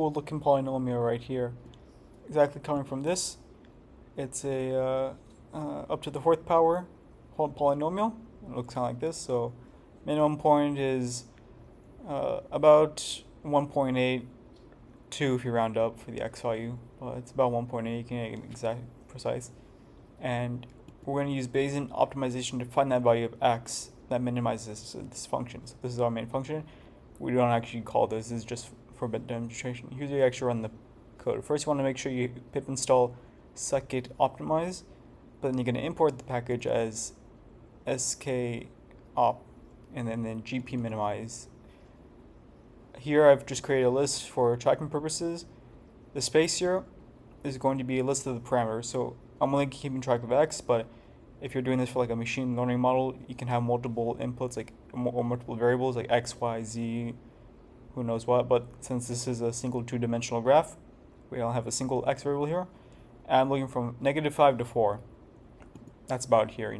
cool looking polynomial right here. Exactly coming from this. It's a up to the fourth power polynomial. It looks kind of like this. So minimum point is about 1.82 if you round up for the x value. But it's about 1.8. You can get it exact precise. And we're going to use Bayesian optimization to find that value of x that minimizes this function. So this is our main function. We don't actually call this. This is just for a bit demonstration. Here's how you actually run the code. First, you want to make sure you pip install scikit optimize, but then you're going to import the package as skop and then gp minimize. Here I've just created a list for tracking purposes. The space here is going to be a list of the parameters. So I'm only keeping track of x, but if you're doing this for like a machine learning model, you can have multiple inputs or multiple variables like x, y, z, who knows what. But since this is a single two-dimensional graph, we only have a single x variable here. And I'm looking from -5 to 4. That's about here,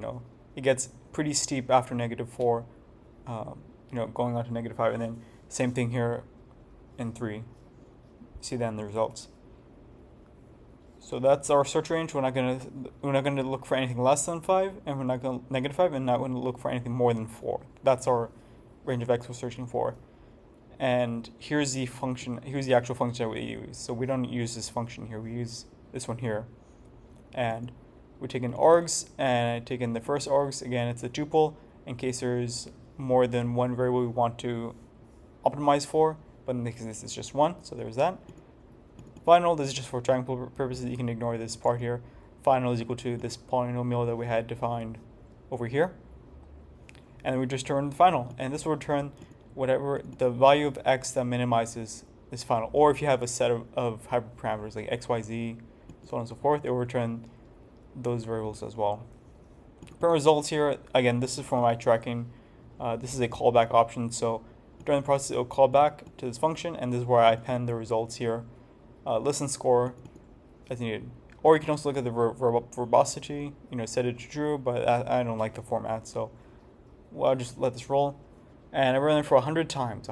It gets pretty steep after -4, going on to -5, and then same thing here in 3. You see that in the results. So that's our search range. We're not gonna look for anything less than 5, and we're not going to -5, and not going to look for anything more than 4. That's our range of x we're searching for. And here's the function. Here's the actual function that we use. So we don't use this function here. We use this one here, and we take in args, and I take in the first args. Again, it's a tuple in case there's more than one variable we want to optimize for, but in this case it's just one. So there's that. Final, this is just for triangle purposes. You can ignore this part here. Final is equal to this polynomial that we had defined over here. And then we just return the final. And this will return whatever the value of x that minimizes this final. Or if you have a set of hyperparameters like x, y, z, so on and so forth, it will return those variables as well. For results here, again, this is for my tracking. This is a callback option. So during the process, it will call back to this function, and this is where I append the results here. Listen score as needed. Or you can also look at the verbosity, set it to true, but I don't like the format, so I'll just let this roll. And I run it for 100 times,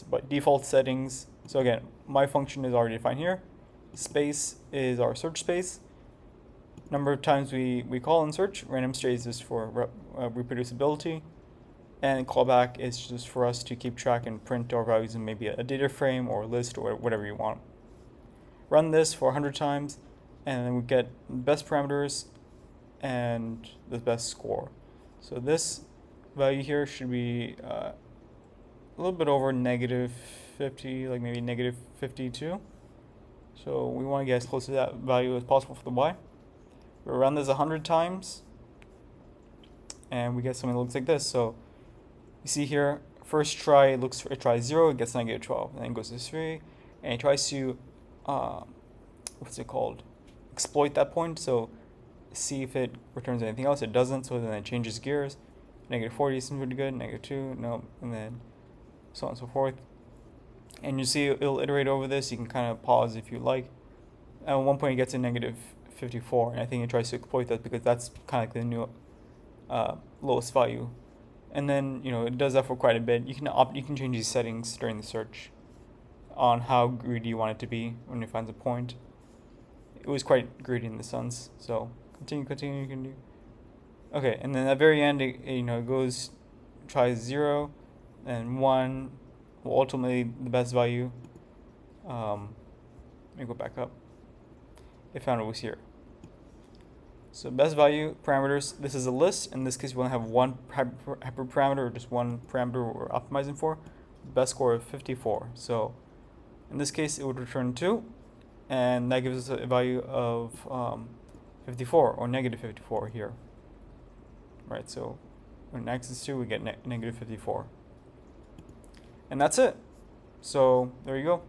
but default settings. So again, my function is already defined here. Space is our search space. Number of times we call and search. Random strings is for reproducibility. And callback is just for us to keep track and print our values in maybe a data frame or a list or whatever you want. Run this for 100 times, and then we get the best parameters and the best score. So this value here should be a little bit over -50, like maybe -52. So we want to get as close to that value as possible for the y. We run this 100 times, and we get something that looks like this. So you see here, first try it tries 0, it gets -12, and then it goes to 3, and it tries to exploit that point. So see if it returns anything else. It doesn't, so then it changes gears. -40 seems pretty good, -2, no, and then so on and so forth. And you see it'll iterate over this. You can kind of pause if you like. At one point it gets to -54, and I think it tries to exploit that because that's kind of like the new lowest value. And then it does that for quite a bit. You can change these settings during the search on how greedy you want it to be when it finds a point. It was quite greedy in the sense. So continue, you can do. Okay, and then at the very end, it goes, tries 0 and 1. Well, ultimately, the best value. Let me go back up. It found it was here. So best value parameters. This is a list. In this case, we only have one hyperparameter or just one parameter we're optimizing for. Best score of 54. So in this case, it would return 2, and that gives us a value of 54 or -54 here. Right, so when x is 2, we get -54. And that's it. So there you go.